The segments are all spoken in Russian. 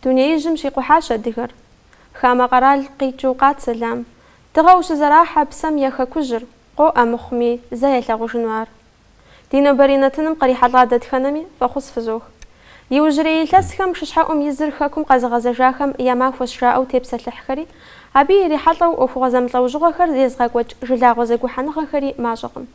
دنيايجم شي قحاشة دهر خام قرال قيتشوقات سلام تغوش زراحة بسم يخكجر قو أمخمي زي لغوشنوار دينو برينتنم قريحة لادت خنمي فخص فزوخ يوجري لسخم ششحاهم يزرخكم قزغزجاخم يما فشرا أو تبسة لحخري أبي ريحلو أفغزم لوجغ خر يزغق وج جلاغ وزغو حنخ خري ماجغم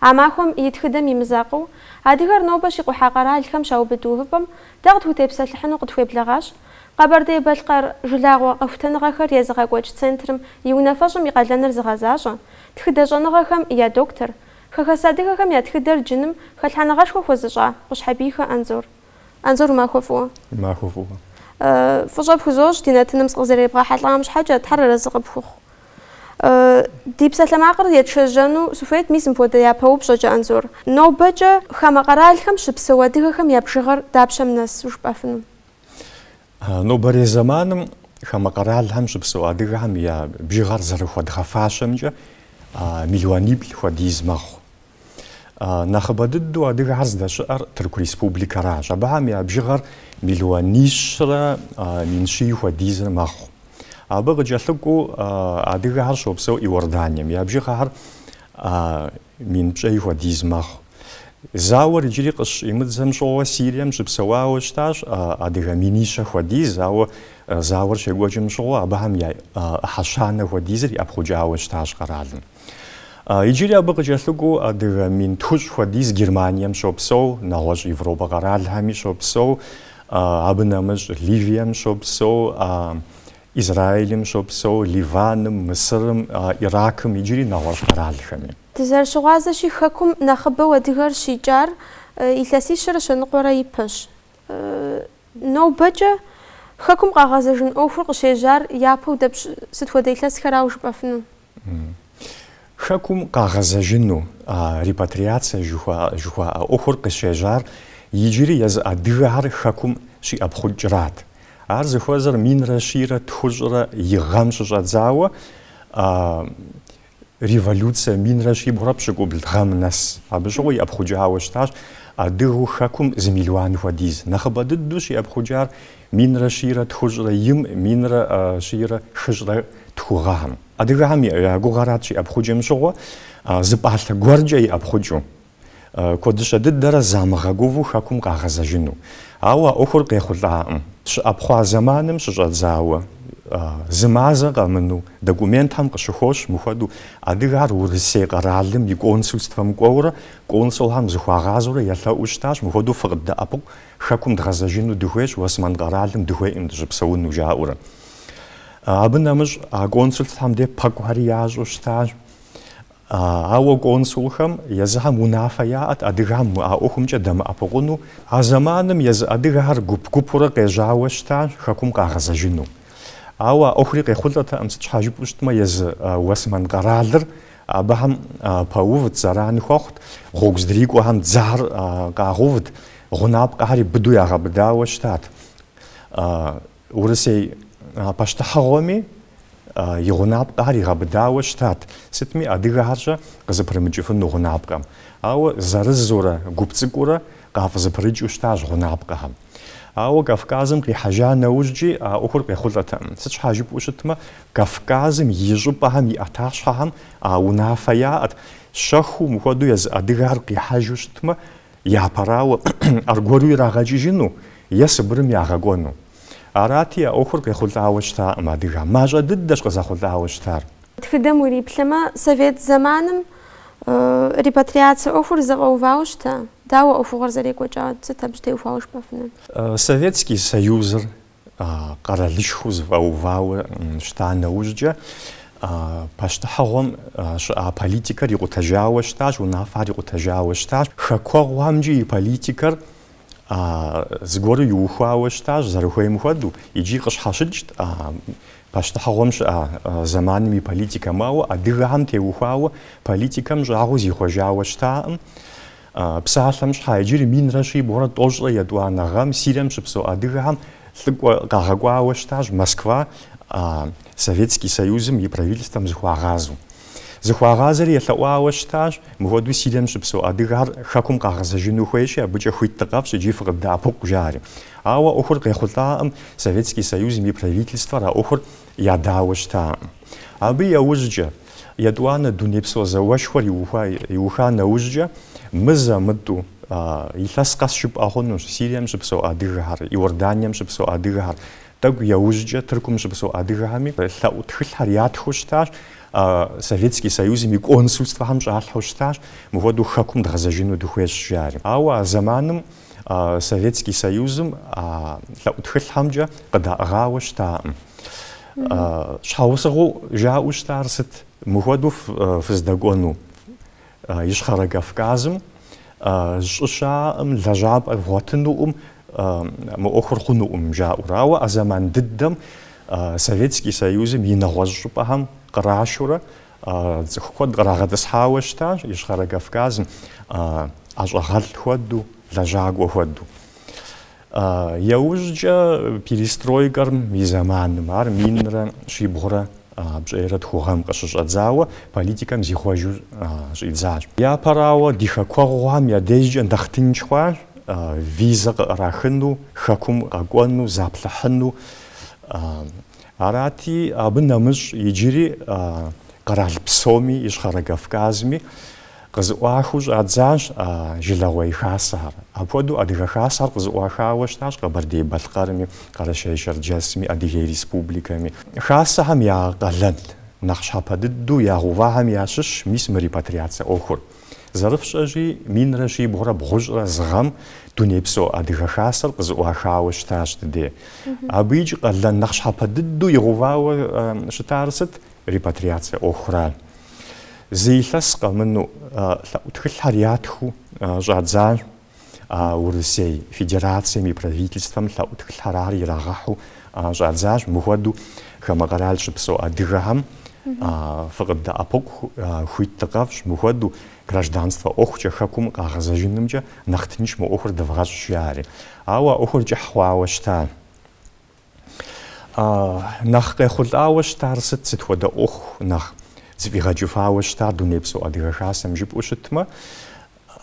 عماهم يتخدم يمزاقو أدغر نوبة شيقو حقرا الخم شاو بدوهبم دغت تبسة لحنو قد بلغاش قبر دي بلقر جلاغ أفتن خر يزغق وج سنترم يونفجم يقلن رزغزاجا تخدجن خم يا دكتور خخسادغ خم يا تخدر جنم خلحنغاش خوزجا قش حبيخ أنظر ما خوفوه فجأة بخزوج دينا تنمس غزيري بغا حتى مش حاجة تحرر رزق بخوخ دي بسات لما عقر يتشجنو سوفيت ميسم بودا يا بوب شجا أنظر نو بجا خما قرال خم شبسوا ديغا خم يبشغر دابشا مناس وش بافنو نو بري زمانم خما قرال هم شبسوا ديغا هم يا بجغر زرخوا دخفاشم جا مليونيبل خوديز مخو نخبددو أديك عزدا شعر ترك ريسبوبليكا راج أبعام يا بجغر مليونيشرا من شيء وديزر ماخو أبغى جالكو أديك عرشو بسو إوردانيم يا بجغر من شيء وديز ماخو زاور يجري قش يمدزم شو سيريم شبسوا وشتاش أديك مينيشة وديز أو زاور شيء وجم شو أبعام يا حشانة وديزر يأبخو جاوشتاش قرالن يجري أبغى جالكو أديك من توش وديز جرمانيا شوبسو نواج يوروبا قرال همي شوبسو أبنامج ليبيا شوبسو إسرائيل شوبسو ليبان مصر العراق يجري نواج قرال همي تزار شغازة شي حكم نخبة وديغر شي جار إثاسي شرش نقورا يبش نو بجا حكم قاغازة جن أوفر شي جار يابو دبش ستودا إثاس خراوش بافنو حكم قاغزاجنو ريباترياتسا جوا أخر قشجار يجري يز أدغار حكم شي أبخجرات أرز خوازر من رشيرة تخجرة يغامش جاتزاوة ريفولوция من رشي برابش قبل غام ناس أبشوي أبخجاوشتاش أدغو حكم زميلوان وديز نخبددو شي أبخجار من رشيرة تخجرة يم من رشيرة خجرة تخغام أدغام يغوغارات شي أبخجم شغو زبالة غورجي أبخجو كودش ددر زامغاغوفو حكم قاغزاجنو أو أخر قيخلعام ش أبخوا زمانم شجاتزاوة زمازا قامنو دокументам قشخوش مخدو أدغار ورسي قرالم يقونسوستفم قورا قونسولهم زخواغازورا يلا أشتاش مخدو فقد أبو حكم دغزاجنو دخويش واسمان قرالم دخوي إمدجبسون نجاورا أبنامج قونسولتهم دي باقوهرياج أشتاش أو قونسولهم يزهم منافيات أدغام أخم جدام أبغونو زمانم يز أدغار قبورا قيجاوشتاش حكم قاغزاجنو أو أخرى قيخلطة أمسج حاجب أشتما يز واسمان قرالر أبهم باوفت زران خوخت غوغز دريق وهم زهر قاغوفت غناب قهري بدو يغبدا وشتات ورسي باشتحاومي يغناب قهري غبدا وشتات ستمي أدغارجا قزبرمجفن غناب قام أو زرزورا قبتسكورا قافزبرج أشتاج غناب قهم أو كافكازم قي حاجة نوجي أخر قيخلطة سج حاجب وشتما كافكازم يجبهم يأتاشهم أو نافيات شخو مخدو يز أدغار قي حاجة وشتما يابراو أرغورو يراغاجي جنو يسبرم ياغاغونو أراتي أخر قيخلطة وشتا ما دغا ماجا ددش قزاخلطة وشتار تخدموا لي بلما سوفيت زمانم ريباترياتسا أخر زغوفاوشتا داو أفوغر زريك وجاد ستبجتي وفاوش بافنن Советский Союз قراليشخو زغوفاو شتانا وججا паштахагъом политикэр игъутэжауэщтащ, унафэр игъутэжауэщтащ, хэкуэгъуамджи и политикэр зыгуэру иухуауэщтащ, зэрыхуейм хуэдэу, иджы къыщхьэщыкӏт паштахагъом щыӏэ зэманым и политикэ мэуэ, адыгэхэм теухуауэ политикэм щӏагъыу зихуэжауэ щытаӏым. Псалъэм щхьа иджыри минрэ щибгъурэ тӏощӏрэ етӏуанэ гъэм Сирием щыпсэу адыгэхэм лӏыкӏуэ къагъэкӏуауэ щытащ Москва Советский Союзом и правительством захуагъазу. зыхуагъазэри елъэӏуауэ щытащ, мыхуэду Сирием щыпсэу адыгэр хэкум къагъэзэжыну хуейщи, абыкӏэ хуитӏыгъэфщ икӏи фыкъыдэӏэпыкъу жари. Ауэ ӏуэхур къехъулӏаӏым Советский Союзым и правительствэр а ӏуэхур ядауэ щытаӏым. Абы яужькӏэ етӏуанэ дунейпсо зауэшхуэр иуха нэужькӏэ мызэмытӏу илъэс къэс жыпӏэ хъунущ Сирием щыпсэу адыгэхэр, Иорданием щыпсэу адыгэхэр, тӏэкӏу яужькӏэ Тыркум щыпсэу адыгэхэми лъэӏу тхылъхэр ятхыу щытащ, Советский Союзым и консульствэхэм щӏалъхьэу щытащ, мыхуэду хэкум дгъэзэжыну дыхуейщ жари. Ауэ а зэманым Советский Союзым лъэӏу тхылъхьэмкӏэ къыдаӏыгъауэ щытаӏым. Щхьэусыгъуэу жаӏэу щытар сыт? Мыхуэду фыздэкӏуэну Ищхъэрэ Кавказым щӏы щаӏым, лэжьапӏэ бгъуэтынуӏым, мы ӏуэхур хъунуӏым жаӏэу. Ауэ а зэман дыдэм Советский Союзым и нэгъуэщӏ щӏыпӏэхэм кърашурэ цӏыху куэд кърагъэтӏысхьауэ щытащ Ищхъэрэ Кавказым ӏэщӏагъэлӏ хуэдэу, лэжьакӏуэ хуэдэу. Яужькӏэ перестройкэр и зэманым ар минрэ щибгъурэ пщӏейрэ тхугъэм къыщыщӏэдзауэ политикэм зихъуэжу щӏидзащ. Япэрауэ ди хэкуэгъухэм я дежкӏэ нэхъ тынш хъуащ, визэ къыӏэрахыну, хэкум къэкӏуэну, заплъыхьыну. Арати абы нэмыщӏ иджыри къэрал псоми Ищхъэрэ Кавказми къызыӏуахыу щӏадзащ жылэгъуей хасэхэр. Апхуэдэу адыгэ хасэхэр къызыӏуахауэ щытащ Къэбэрдей-Балъкъэрми, Къэрэщей-Черкесми, Адыгей Республикэми. Хасэхэм я къалэн нэхъ щхьэпэ дыдэу я гъувагъэм ящыщ мис мы репатриацэ ӏуэхур. Зэрыфщӏэжи минрэ щибгъурэ бгъущӏрэ зыгъэм дунейпсо адыгэ хасэр къызыӏуахауэ щытащ дыдей. Абы икӏи къалэн нэхъ щхьэпэ дыдэу игъувауэ щытар сыт? Репатриацэ ӏуэхуращ. Зы илъэс къэмыну лъэӏу тхылъхэр ятхыу щӏадзащ Урысей Федерацием и правительством лъэӏу тхылъхэрар ирагъэхьу щӏадзащ, мыхуэду хамэ къэрал щыпсэу адыгэхэм фыкъыдэӏэпыкъу хуитӏыгъэфщ, мыхуэду гражданство ӏуэхукӏэ хэкум къагъэзэжынымкӏэ нэхъ тынш мы ӏуэхур дывгъэщӏ жари. Ауэ ӏуэхур кӏыхь хъуауэ щыта. Нэхъ къехъулӏауэ щытар сыт хуэдэ ӏуэху нэхъ зыфӏигъэкӏыфауэ щытар дунейпсо адыгэ хасэм жыпӏэу щытмэ,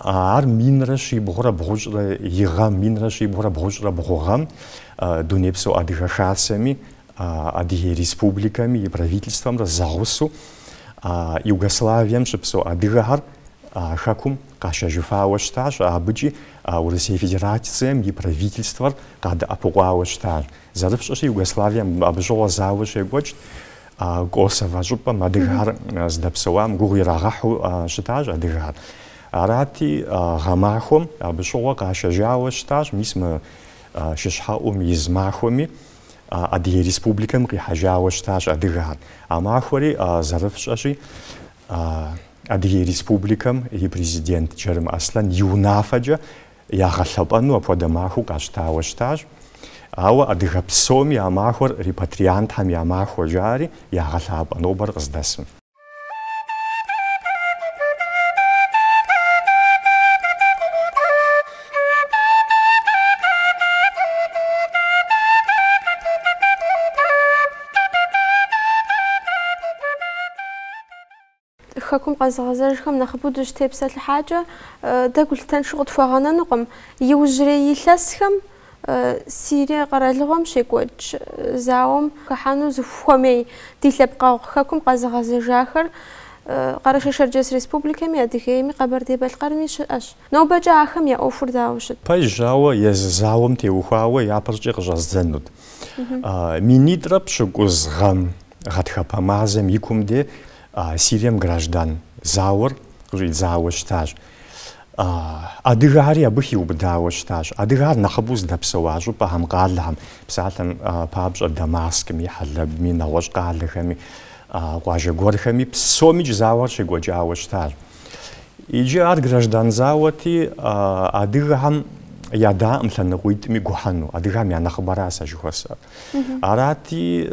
ар минрэ щибгъурэ бгъущӏрэ игъэм, минрэ щибгъурэ бгъущӏрэ бгъугъэм дунейпсо адыгэ хасэми, Адыгей Республикэми и правительствэмрэ зэгъусэу Югославием щыпсэу адыгэхэр хэкум къащэжыфауэ щытащ, абыкӏи Урысей Федерацием и правительствэр къадэӏэпыкъуауэ щытащ. Зэрыфщӏэщи Югославием абы щыгъуэ зауэ щекӏуэкӏ, Косово щӏыпӏэм адыгэхэр здэпсэуам гугъу ирагъэхьу щытащ адыгэхэр. Арати гъэмахуэм абы щыгъуэ къащэжауэ щытащ, мис мы шыщхьэӏум из махуэми Адыгей Республикэм къихьэжауэ щытащ адыгэхэр. А махуэри зэрыфщӏэщи Адыгей Республикэм и президент Джэрым Аслъэн и унафэкӏэ ягъэлъэпӏэну апхуэдэ махуэу къащтауэ щытащ. Ауэ адыгэ псоми а махуэр репатриантхэм я махуэ жари ягъэлъапӏэ нобэр къыздэсым. Хэкум къэзыгъэзэжхэм нэхъыбэу дыщытепсэлъыхьакӏэ дэгу лъытэншэу къытхуагъэнэнукъым. Иужьрей илъэсхэм Сирие къэралыгъуэм щекӏуэкӏ зауэм хыхьэну зыхуэмей ди лъэпкъэгъу хэкум къэзыгъэзэжахэр Къэрэщей-Черкес Республикэми, Адыгейми, Къэбэрдей-Балъкъэрми щыӏэщ. Нобэкӏэ ахэм я ӏуэхур дауэ щыт? Пэж ауэ езы зауэм теухуауэ япэркӏэ къыщӏэздзэнут. Минитӏрэ пщыкӏуз гъэм гъатхэпэ мазэм и кум де Сирием граждан зауэр къыщӏидзауэ щытащ. Адыгэхьэри абы хиубыдауэ щытащ. Адыгэхьэр нэхъыбэу здэпсэуа щӏыпӏэхэм, къалэхэм, псалъэм папщӏэ Дамаскми, Хьэлэбми, нэгъуэщӏ къалэхэми, къуажэ гуэрхэми псоми зауэр щекӏуэкӏауэ щытащ. Иджы ар граждан зауэти адыгэхэм ядаӏым лъэныкъуитӏми гухьэну, адыгэхэм я нэхъыбэращ сэ жыхуэсӏэр. Арати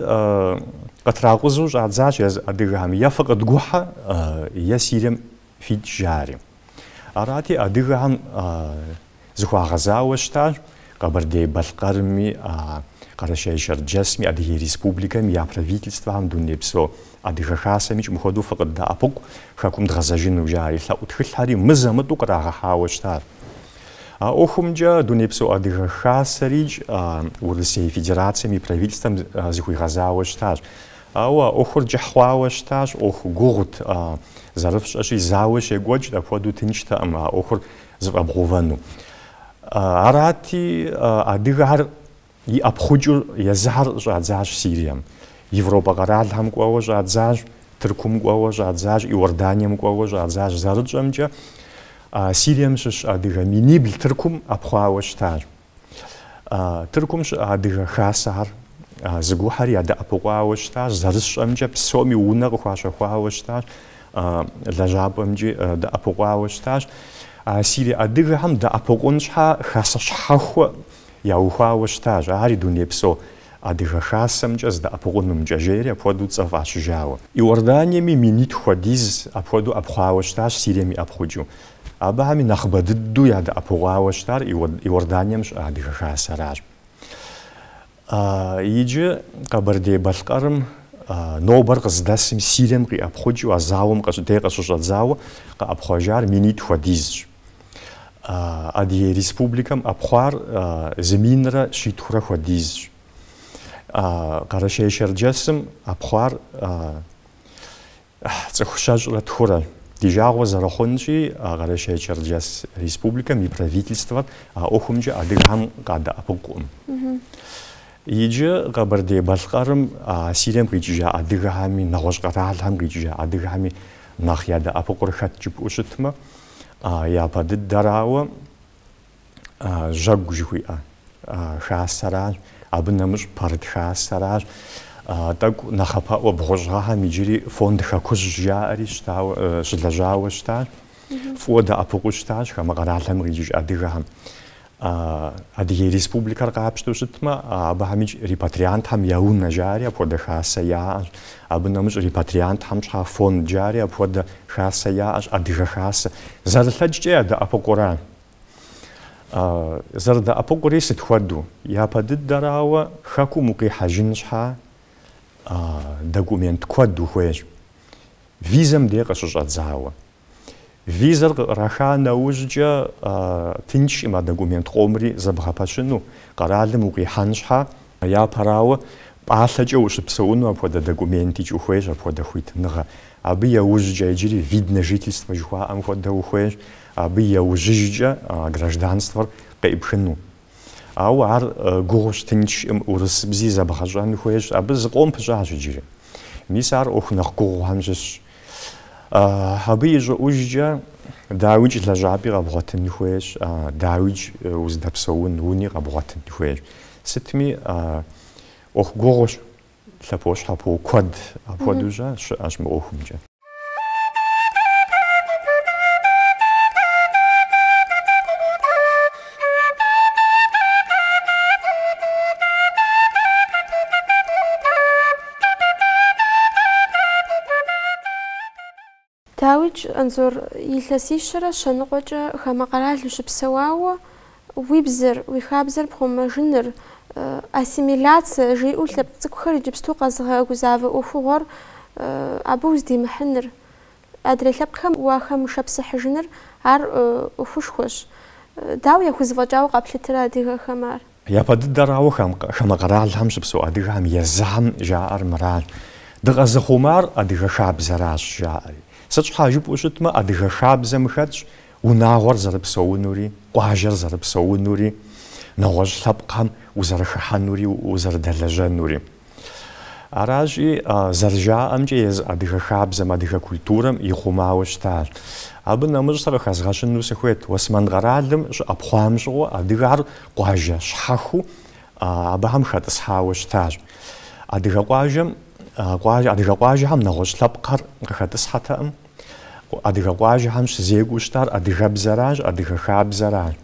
къытракъузу щӏадзащ адыгэхэм е фыкъыдгухьэ е Сирием фитӏ жари. Арати адыгэхэм зыхуагъэзауэ щытащ Кабардино-Балкарми, Карашей-Черкесми, Адыгей Республиками, я правительствам дунепсо адыгэ хасами мыходу факъыт дэӏэпыкъу хэкум дгъэзэжыну жари лъэӏу тхылъхьэри мызэмытӏу кърагъэхьауэ щытат. А ӏуэхумчӏэ дунейпсо адыгэ хасэрикӏ Урысей Федерацием и правительством зыхуигъэзауэ щытащ. Ауэ ӏуэхур кӏыхь хъуауэ щытащ, ӏуэху гугъут зэрыфщӏэщи зауэ щекӏуэкӏ, апхуэдэу тынштэкъым а ӏуэхур зыфӏэбгъувэну. Арати адыгэр и ӏэпхъукӏыу езыхьэр щӏадзащ Сирием. Европа къэралхэм кӏуэуэ щӏадзащ, Тыркум кӏуэуэ щӏадзащ, Иорданием кӏуэуэ щӏадзащ. Зэрытщӏэмкӏэ Сирием щыщ адыгэ минибл Тыркум ӏэпхъуауэ щытащ. Тыркум щыӏэ адыгэ хасэхэр зыгухьэри ядэӏэпыкъуауэ щытащ. Зэрысщӏэмкӏэ псоми унэ къыхуащэхуауэ щытащ, лэжьапӏэмкӏи дэӏэпыкъуауэ щытащ. Сирия адыгэхэм дэӏэпыкъун щхьэ хасэ щхьэхуэ яухуауэ щытащ. Ари дунейпсо адыгэ хасэмкӏэ здэӏэпыкъунумкӏэ жери апхуэдэу цӏэ фӏащыжауэ. Иорданиеми минитху хуэдиз апхуэдэу ӏэпхъуауэ щытащ, Сирием и ӏэпхъукӏыу. Абыхэми нэхъыбэ дыдэу ядэӏэпыкъуауэ щытар Иорданием щыӏэ адыгэ хасэращ. Иджы Кабардино-Балкарым нобэр къыздэсым Сирием къиӏэпхъукӏыу, а зауэм къыщыщӏэдзауэ къыӏэпхъуэжар минитху хуэдизщ. Адыгей Республикэм ӏэпхъуар зыминрэ щитхурэ хуэдизщ. Карашей-Черкесым ӏэпхъуар цӏыху щэщӏрэ тхурэ. Ди жагъуэ зэрыхъунщи, Карашей-Черкес Республикэм и правительствэр ӏуэхумкӏэ адыгэхэм къадэӏэпыкъуӏым. Иджы Кабардино-Балкарым Сирием къикӏыжа адыгэхэми, нэгъуэщӏ къэралхэм къикӏыжа адыгэхэми нэхъ ядэӏэпыкъур хэт жыпӏэу щытмэ, япэ дыдэрауэ жьэгу жыхуиӏэ хасэращ, абы нэмыщӏ пэрыт хасэращ. Тӏэкӏу нэхъапэӏуэ бгъущӏгъэхэм иджыри фонд хэкужь жаӏэри щылэжьауэ щытащ. Фӏыуэ дэӏэпыкъуу щытащ хамэ къэралхэм къикӏыж адыгэхэм. Адыгей Республикэр къапщтэу щытмэ, абыхэм икӏ репатриантхэм я унэ жари апхуэдэ хасэ яӏэщ. Абы нэмыщӏ репатриантхэм щхьа фонд жари апхуэдэ хасэ яӏэщ, адыгэ хасэ. Зэрылъэкӏкӏэ ядэӏэпыкъуращ. Зэрыдэӏэпыкъури сыт хуэдэу? Япэ дыдэрауэ хэкум укъихьэжын щхьа документ куэд ухуейщ. Визэм де къыщыщӏэдзауэ. Визэр къыӏэрэха нэужькӏэ тыншӏым а документ къомри зэбгъэпэщыну. Къэралым укъихьэн щхьэ япэрауэ пӏалъэкӏэ ущыпсэуну апхуэдэ документикӏ ухуейщ, апхуэдэ хуитыныгъэ. Абы яужькӏэ иджыри вид на жительство жыхуаӏэм хуэдэ ухуейщ. Абы яужыжькӏэ гражданствэр къеӏыпхыну. Ауэ ар гугъущ, тыншӏым урысыбзи зэбгъэщӏэн хуейщ. Абы зыкъом пыщӏащ иджыри. Мис ар ӏуэху нэхъ гугъухэм щыщщ. Абы ищӏыӏужкӏэ дауикӏ лэжьапӏи къэбгъуэтын хуейщ, дауикӏ уздэпсэун уни къэбгъуэтын хуейщ. Сытми ӏуэху гугъущ, лъэпощхьэпо куэд апхуэдэу щыӏэщ мы ӏуэхумкӏэ. Дауичӏ Анзор илъэсищэрэ щэныкъуэкӏэ хамэ къэрал ущыпсэуауэ уи бзэр, уи хабзэр пхъуэмэжыныр, ассимиляцие жиӏэу лъэпкъ цӏыкӏухэр иджыпсту къэзгъэгузавэ ӏуэхугъуэр абы уздимыхьыныр. Адрей лъэпкъхэм уахэмышэпсыхьыжыныр ар ӏуэхушхуэщ. Дауэ яхузэфӏэкӏауэ къаплъытэр адыгэхэм ар? Япэ дыдэрауэ хамэ къэралхэм щыпсэу адыгэхэм езыхьэм жаӏэр мыращ. Дыкъэзыхъумар адыгэ хабзэращ жаӏэри. Сыт щхьа жыпӏэу щытмэ, адыгэ хабзэм хэтщ унагъуэр зэрыпсэунури, къуажэр зэрыпсэунури, нэгъуэщӏ лъэпкъхэм узэрыхыхьэнури, узэрыдэлэжьэнури. Аращи зэрыжаӏэмкӏэ езы адыгэ хабзэм, адыгэ культурэм ихъумауэ щытащ. Абы нэмыщӏ сэ къыхэзгъэщыну сыхуейт. Осман къэралым щыӏэпхъуам щыгъуэ адыгэр къуажэ щхьэхуу абыхэм хэтӏысхьауэ щытащ. Адыгэ къуажэхэм нэгъуэщӏ лъэпкъхэр къыхэтӏысхьэтэкъым. Адыгэ къуажэхэм щызекӏуэу щытар адыгэбзэращ, адыгэ хабзэращ.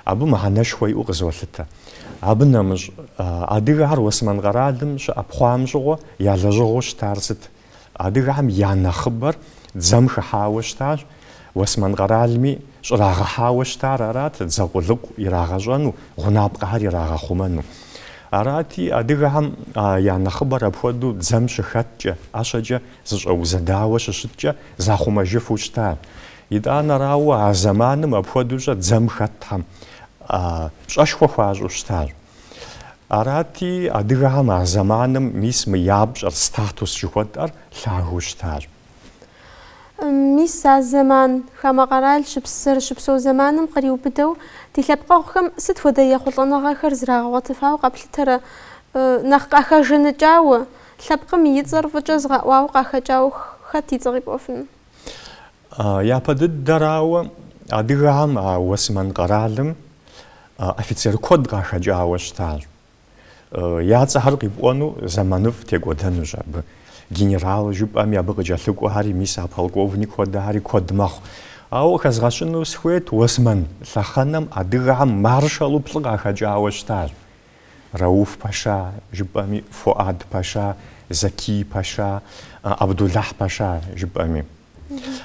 Абы мыхьэнэшхуэ иӏэу къызолъытэ. Абы нэмыщӏ адыгэхэр Осман къэралым щыӏэпхъуам щыгъуэ я лэжьыгъэу щытар сыт? Адыгэхэм я нэхъыбэр дзэм хыхьауэ щытащ. Осман къэралми щӏрагъэхьауэ щытар арат, дзакъулыкъу ирагъэщӏэну, гъунапкъэхэр ирагъэхъумэну. Арати адыгэхэм я нэхъыбэр апхуэдэу дзэм щыхэткӏэ, ӏэщэкӏэ зыщӏэузэдауэ щыщыткӏэ захъумэжыфу щытар. ИтӀанэрауэ а зэманым апхуэдэущӏэ дзэм хэтхэм пщӏэшхуэ хуащӏу щытар. Арати адыгэхэм а зэманым мис мы ябщӏэр, статус жыхуэтӏэр лъагэу щытар. Мис а зэман хамэ къэрал щыпсэу зэманым къриубыдэу ди лъэпкъэгъухэм сыт хуэдэ ехъулӏэныгъэхэр зрагъэгъуэтыфауэ къэплъытэрэ? Нэхъ къахэжыныкӏауэ, лъэпкъым и цӏэр фӏыкӏэ згъэӏуауэ къахэкӏауэ хэт и цӏэ къипӏуэфын? Япэ дыдэрауэ адыгэхэм а Уэсмэн къэралым офицер куэд къахэкӏауэ щытар. Я цӏэхэр къипӏуэну зэманыфӏ текӏуэдэнущ абы. Генерал жыпӏэми абы къыкӏэлъыкӏуэхьэри мис а полковник хуэдэхьэри куэд мэхъу. Ауэ хэзгъэщыну схуейт Уэсмэн лъэхъэнэм адыгэхэм маршалу плӏы къахэкӏауэ щытар. Рауф Пэша жыпӏэми, Фуад Пэша, Заки Пэша, Абдуллахь Пэша жыпӏэми.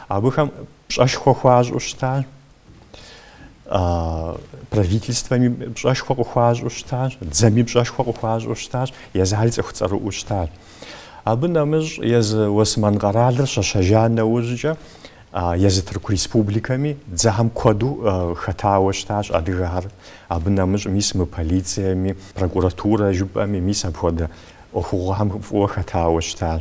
Абыхэм пщӏэшхуэ хуащӏу щытар. Правительствами пщӏэшхуэ къыхуащӏу щытар, дзэми пщӏэшхуэ къыхуащӏу щытар, езыхьэри цӏыху цӏэрыӏуэу щытар. Абы нэмыщӏ езы Уэсмэн къэралыр щэщэжа нэужькӏэ езы Тырку Республикэми дзэхэм куэду хэтауэ щытащ адыгэхэр. Абы нэмыщӏ мис мы полициями, прокуратурэ жыпӏэми мис апхуэдэ ӏуэхугъуэхэм фӏыуэ хэтауэ щытар.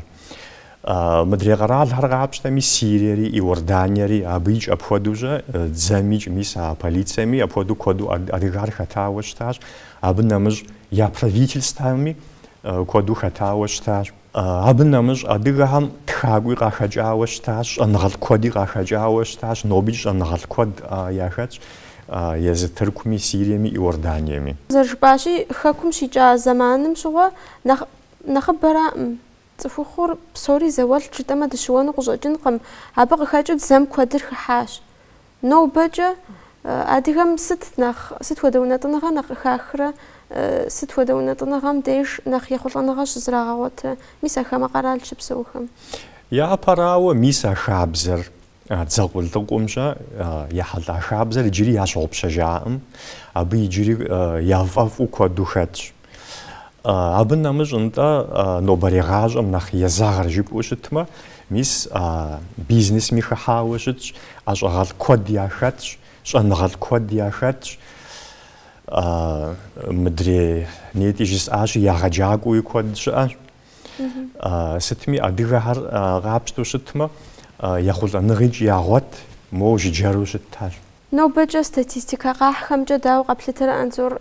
Мыдрей къэралхэр къапщтэми Сириери, Иорданиери абыикӏ апхуэдущӏэ дзэмикӏ мис а полициями апхуэду куэду адыгэхэр хэтауэ щытащ. Абы нэмыщӏ я правительствами куэду хэтауэ щытащ. Абы нэмыщӏ адыгэхэм тхакӏуи къахэкӏауэ щытащ, щӏэныгъэлӏ куэди къахэкӏауэ щытащ, нобичӏ щӏэныгъэлӏ куэд яхэтщ езы Тыркуми, Сириеми, Иорданиями. Зэрыжыпӏащи, хэкум щикӏа зэманым щыгъуэ нэхъыбэраӏым. Цӏыхухъур псори зауэлӏ жытӏэмэ дыщыуэну къыщӏэкӏынкъым. Абы къыхэкӏыу дзэм куэдыр хыхьащ. Нобэкӏэ адыгэм сыт хуэдэ унэтӏыныгъэ нэхъ къыхахрэ, сыт хуэдэ унэтӏыныгъэм деж нэхъ ехъулӏэныгъэ щызэрагъэгъуэтэ мис а хамэ къэрал щыпсэухэм? Япэрауэ мис а хабзэр дзакъулӏыкъумщӏэ ехьэлӏа хабзэр иджыри ящогъупщэжаӏым, абы иджыри яфӏэфӏу куэду хэтщ. Абы нэмыщӏ нтӏэ нобэрей нэхъ езэгъыр жыпӏэу щытмэ, мис бизнесми хыхьауэ щытщ, ӏэщӏагъэлӏ куэд яхэтщ, щӏэныгъэлӏ куэд яхэтщ. Мыдрей нети жысӏащи ягъэджакӏуи куэд щыӏэщ. Сытми адыгэхэр къапщтэу щытмэ, ехъулӏэныгъикӏ ягъуэт, моуэ жыджэру щытащ. Нобэкӏэ статистикэ къахьхэмкӏэ дауэ къэплъытэрэ Анзор?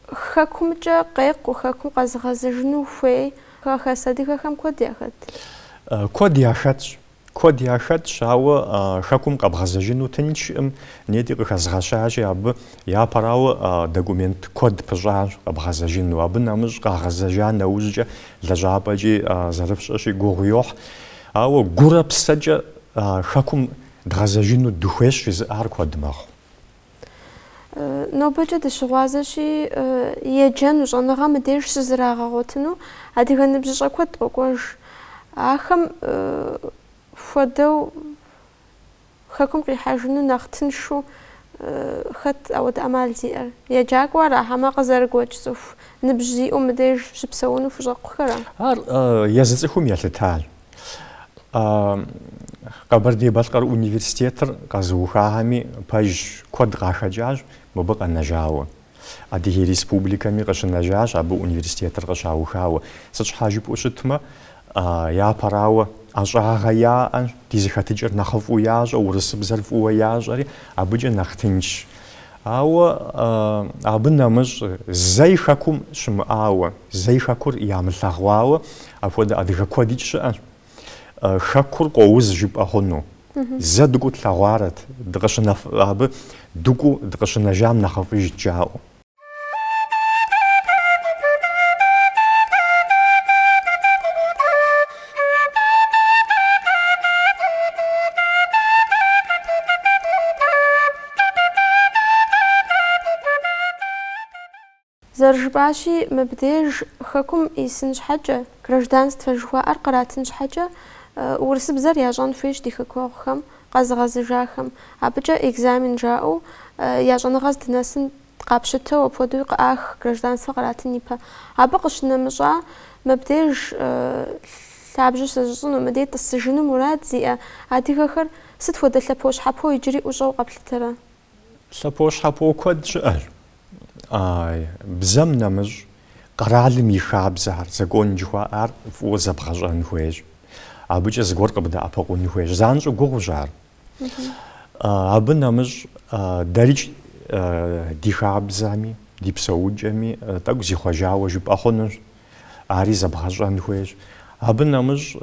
Хэкумкӏэ къекъу, хэкум къэзыгъэзэжыну хуей хэс адыгэхэм куэд яхэт? Куэд яхэтщ. Куэд яхэтщ, ауэ хэкум къэбгъэзэжыну тынчӏым нети къыхэзгъэщащи, абы япэрауэ документ куэд пыщӏащ къэбгъэзэжыну. Абы нэмыщӏ къагъэзэжа нэужькӏэ лэжьапӏэкӏи зэрыфщӏэщи гугъу йохь. Ауэ гурэ псэкӏэ хэкум дгъэзэжыну дыхуейщ жызыӏар куэд мэхъу. Нобэкӏэ дыщыгъуазэщи, еджэну щӏэныгъэ мыбдеж щызэрагъэгъуэтыну адыгэ ныбжьыщӏэ куэд къокӏуэж. Ахэм хуэдэу хэкум къихьэжыну нэхъ тыншу хэт ауэдэ ӏэмал зиӏэр? Еджакӏуэ ара, хьэмэ къызэрыгуэкӏ цӏыху ныбжь зиӏэу мыбдеж щыпсэуну хущӏэкъухэра? Ар езы цӏыхум елъытащ. Къэбэрдей-Балъкъэр университетыр къэзыухахэми пэж куэд къахэкӏащ, мыбы къэнэжауэ. Адыгей республикэми къыщынэжащ, абы университетыр къыщаухауэ. Сыт щхьа жыпӏэу щытмэ, япэрауэ ӏэщӏагъэ яӏэ, ди зыхэтыкӏэр нэхъыфӏу ящӏэ, урысыбзэр фӏыуэ ящӏэри, абыкӏэ нэхъ тынч. Ауэ абы нэмыщӏ зэи хэкум щымыӏауэ, зэи хэкур ямылъэгъуауэ, апхуэдэ адыгэ куэдикӏ щыӏэщ. Хэкур къоуз жыпӏэ хъуну. Зэ дыкӏуу тлъэгъуарэт, абы дыкӏуу дыкъыщынэжам нэхъыфӏыж жаӏэу. Зэрыжыпӏащи, мыбдеж хэкум isen щхьэкӏэ, гражданство жыхуаӏэр къратын щхьэкӏэ, урысыбзэр ящӏэн хуейщ ди хэкуэгъухэм, къэзыгъэзыжахэм. Абыкӏэ экзамен жаӏэу ящӏэныгъэ здынэсын къапщытэу апхуэдэу къыӏах гражданство къратын ипэ. Абы къыщынэмыщӏа мыбдеж лъабжьу сыщӏыну, мыдей тӏысыжыну мурад зиӏэ адыгэхэр сыт хуэдэ лъэпощхьэпо иджыри ӏущӏэу къэплъытэрэ? Лъэпощхьэпо куэд щыӏэр. Бзэм нэмыщӏ къэралым и хабзэхэр, закон жыхуаӏар фӏыуэ зэбгъэщӏэн хуейщ. Абыкӏэ зыгуэр къыбдэӏэпыкъун хуейщ. Занщӏэу гугъущ ар. Абы нэмыщӏ дэрикӏ ди хабзэми, ди псэуджэми тӏэкӏу зихъуэжауэ жыпӏэ хъунущ. Ари зэбгъэщӏэн хуейщ. Абы нэмыщӏ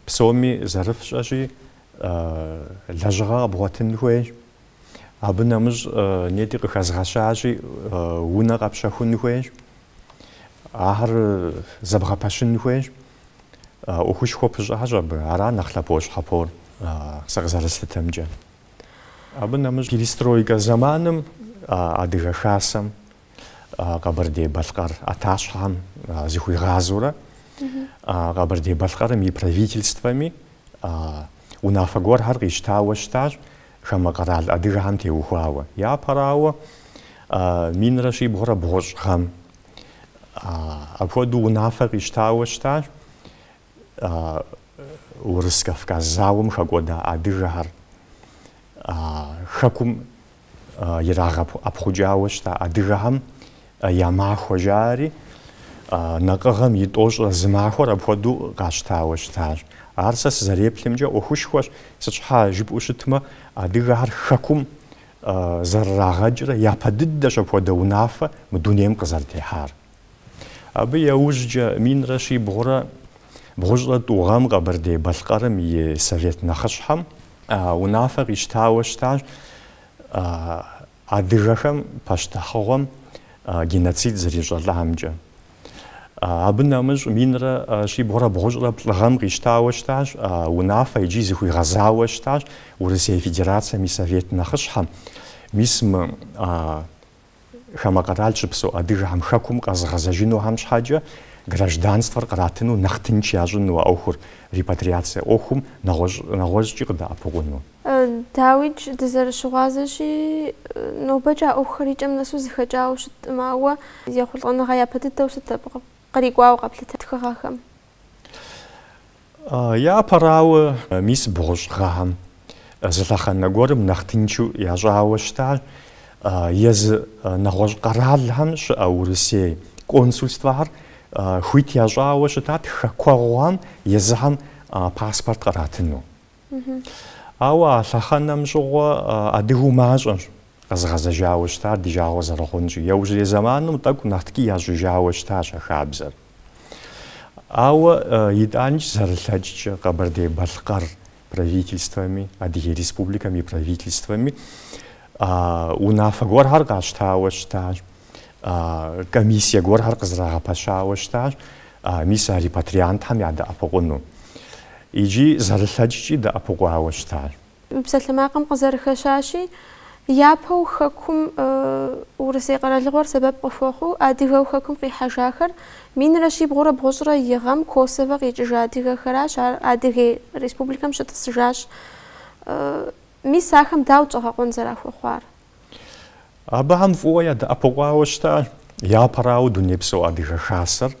псоми зэрыфщӏэщи лэжьыгъэ къыбгъуэтын хуейщ. Абы нэмыщӏ нети къыхэзгъэщащи унэ къэпщэхун хуейщ. Ахэр зэбгъэпэщын хуейщ. Ӏуэхущхуэ пыщӏащ абы. Ара нэхъ лъэпощхьэпор сэ къызэрыслъытэмкӏэ. Абы нэмыщӏ перестройкэ зэманым адыгэ хасэм Къэбэрдей-Балъкъэр ӏэтащхьэм зыхуигъазэурэ Къэбэрдей-Балъкъэрым и правительствэми унафэ гуэрхэр къищтауэ щытащ хамэ къэрал адыгэхэм теухуауэ. Япэрауэ минрэ щибгъурэ бгъущӏ гъэм апхуэдэу унафэ къищтауэ щытащ Урыс-Кавказ зауэм хэкӏуэда адыгэхэр хэкум ирагъэпхъуджауэ щыта адыгэхэм я махуэ жари накъыгъэм и тӏощӏрэ зы махуэр апхуэдэу къащтауэ щытащ. Ар сэ сызэреплъымкӏэ ӏуэхущхуэщ. Сыт щхьа жыпӏэу щытмэ адыгэхэр хэкум зэрырагъэкӏрэ япэ дыдэщ апхуэдэ унафэ мы дунейм къызэрытехьар. Абы яужькӏэ минрэ щибгъурэ бгъущӏрэ тӏу гъэм Къэбэрдей-Балъкъэрым и совет нэхъыщхьэм унафэ къищтауэ щытащ адыгэхэм пащтыхьыгъуэм геноцид зэрищӏэлӏамкӏэ. Абы нэмыщӏ минрэ щибгъурэ бгъущӏрэ плӏыгъэм къищтауэ щытащ унафэ иджы зыхуигъэзауэ щытащ Урысей Федерацием и совет нэхъыщхьэм. Мис мы хамэ къэрал щыпсэу адыгэхэм хэкум къэзыгъэзэжынухэм щхьэкӏэ гражданствэр къратыну нэхъ тынч ящӏыну ӏуэхур репатриацие ӏуэхум нэгъуэщӏкӏи къыдэӏэпыкъуну. Дауичӏ дызэрыщыгъуазэщи нобэкӏэ а ӏуэхухэр икӏэм нэсу зэхэкӏауэ щытӏым, ауэ ехъулӏэныгъэ япэ дыдэу сыт абы кърикӏуауэ къэплъыта тхыгъэхэм? Япэрауэ мис бгъущӏ гъэхэм зылъэхъэнэ гуэрым нэхъ тынчу ящӏауэ щытащ езы нэгъуэщӏ къэралхэм щыӏэ Урысей консульствэхэр хуит ящӏауэ щытат хэкуэгъуэм езыхэм паспорт къратыну. Ауэ а лъэхъэнэм щӏыгъуэ адыгэу мащӏэщ къэзыгъэзэжауэ щытар ди жагъуэ зэрыхъунщи. Яужьрей зэманым тӏэкӏу нэхъ ткӏий ящӏыжауэ щытащ а хабзэр. Ауэ итӏанкӏ зэрылъэкӏкӏэ Къэбэрдей-Балъкъэр правительствэми, Адыгей Республикэм и правительствэми унафэ гуэрхэр къащтауэ щытащ. Комиссие гуэрхэр къызэрагъэпэщауэ щытащ мис а репатриантхэм ядэӏэпыкъуну. Иджы зэрылъэкӏкӏи дэӏэпыкъуауэ щытащ. Псалъэмакъым къызэрыхэщащи япэу хэкум Урысей къэралыгъуэр сэбэп къыхуэхъуу адыгэу хэкум къихьэжахэр минрэ щибгъурэ бгъущӏрэ и гъэм Косово къикӏыжа адыгэхэращ. Ар Адыгей Республикэм щытӏысыжащ. Мис ахэм дауэ щӏэгъэкъуэн зэрахуэхъуар? Абыхэм фӏыуэ ядэӏэпыкъуауэ щытащ. Япэрауэ дунейпсо адыгэ хасэр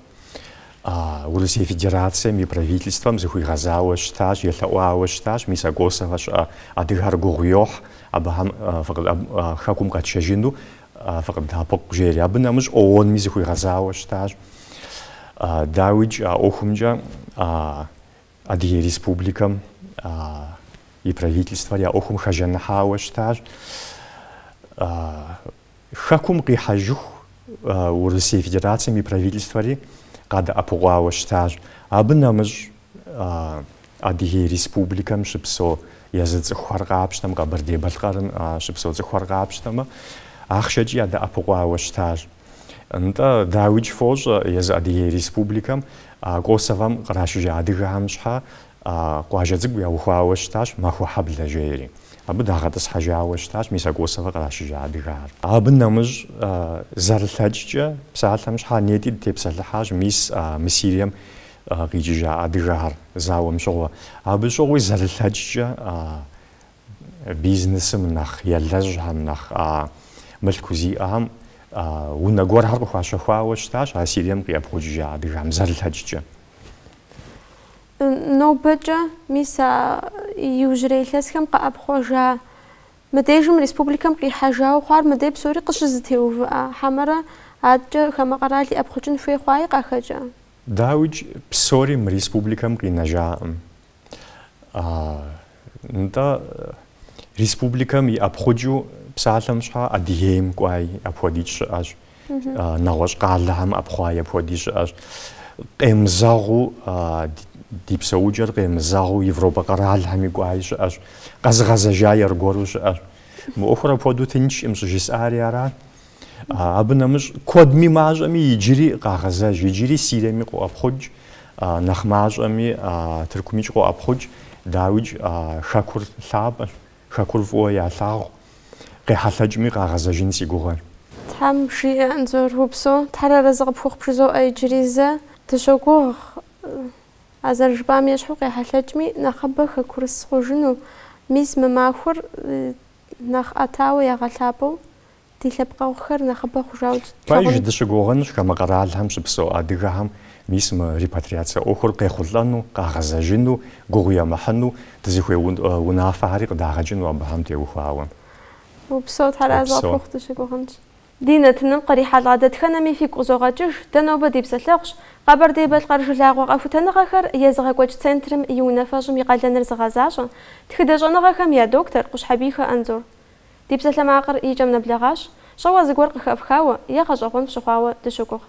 Урысей Федерацием и правительством зыхуигъэзауэ щытащ, елъэӏуауэ щытащ. Мис а Косово щыӏэ адыгэхэр гугъу йохь абыхэм хэкум къэтшэжыну фыкъыдэӏэпыкъу жери. Абы нэмыщӏ ООНми зыхуигъэзауэ щытащ. Дауичӏ а ӏуэхумкӏэ Адыгей Республикэм и правительствэр я ӏуэхум хэжэныхьауэ щытащ. Хэкум къихьэжыху Урысей Федерацием и правительствэри къадэӏэпыкъуауэ щытащ. Абы нэмыщӏ Адыгей Республикэм щыпсэу езы цӏыхухэр къапщтэмэ, Къэбэрдей-Балъкъэрым щыпсэу цӏыхухэр къапщтэмэ ахъшэкӏи ядэӏэпыкъуауэ щытащ. НтӀэ дауичӏ фощӏэ езы Адыгей Республикэм Косовом къращыжа адыгэхэм щхьэ къуажэ цӏыкӏу яухуауэ щытащ, махуэ хьэблэ жери. Абы дагъэтӏысхьэжауэ щытащ мис а Косово къращыжа адыгэхэр. Абы нэмыщӏ зэрылъэкӏкӏэ псалъэм щхьэ нети тепсэлъыхьащ мис мы Сирием къикӏыжа адыгэхэр зауэм щыгъуэ. Абы щыгъуи зэрылъэкӏкӏэ бизнесым нах ялэжьхэм нах мылъку зиӏэхэм унэ гуэрхэр къыхуащэхуауэ щытащ а Сирием къиӏэпхъуэкӏыжа адыгэхэм зэрылъэкӏкӏэ. Нобэкӏэ мис иужьрей илъэсхэм къэӏэпхъуэжа мыдежым республикэм къихьэжауэ хъуар мыдей псори къыщызэтеувыӏэ хьэмэрэ адэкӏэ хамэ къэрал иӏэпхъуэкӏын хуей хъуаи къахэкӏэ? Дауичӏ псори мы республикэм къинэжаӏым. НтӀэ республикэм иӏэпхъуэкӏыу псалъэм щхьа Адыгейм кӏуаи апхуэдиз щыӏэщ, нэгъуэщӏ къалэхэм ӏэпхъуаи апхуэдиз щыӏэщ. Къемызэгъыу ди псэукӏэр къемызэгъыу Европэ къэралхэми кӏуаи щыӏэщ, къэзыгъэзэжаи аргуэру щыӏэщ. Мы ӏуэхур апхуэдэу тыншкъым щыжысӏари арат. Абы нэмыщӏ куэдми мащӏэми иджыри къагъэзэж, иджыри Сириеми къоӏэпхъуэкӏ, нэхъ мащӏэми Тыркумичӏ къоӏэпхъуэкӏ. Дауичӏ хэкур лъапӏэщ, хэкур фӏыуэ ялъагъу. Къехьэлъэкӏми къагъэзэжын си гугъэр. Тхьэм жиӏэ Анзор упсэу, Тхьэр арэзы къыпхуэхъу иджыри зэ дыщогугъ. А зэрыжыпӏам ещхьу къехьэлъэкӏми нэхъыбэ хэкурыс хъужыну, мис мы махуэр нэхъ ӏэтауэ ягъэлъапӏэу ди лъэпкъэгъухэр нэхъыбэ хъужауэ. Пэж дыщыгугъынщ хамэ къэралхэм щыпсэу адыгэхэм мис мы репатриацэ ӏуэхур къехъулӏэну, къагъэзэжыну, гугъу ямыхьыну, дызыхуей унафэхьэри къыдагъэкӏыну абыхэм теухуауэ. Упсэу Тхьэр зыгъэпхъуэхъу дыщыгугъынщ. Ди нэтыным кърихьэлӏа дэтхэнэми фигу къызогъэкӏыж, дэ нобэ ди псэлъэгъущ, Къэбэрдей-Балъкъэр жылагъуэ къэхутэныгъэхэр езыгъэкӏуэкӏ центрым и унэфэщӏым и къалэныр зыгъэзащӏэ, тхыдэщӏэныгъэхэм я доктор Къущхьэбийхэ Анзор. Ди псэлъэмакъыр икӏэм нэблэгъащ, щӏэуэ зыгуэр къыхэфхауэ е гъэщӏэгъуэн фщыхъуауэ дыщогугъ.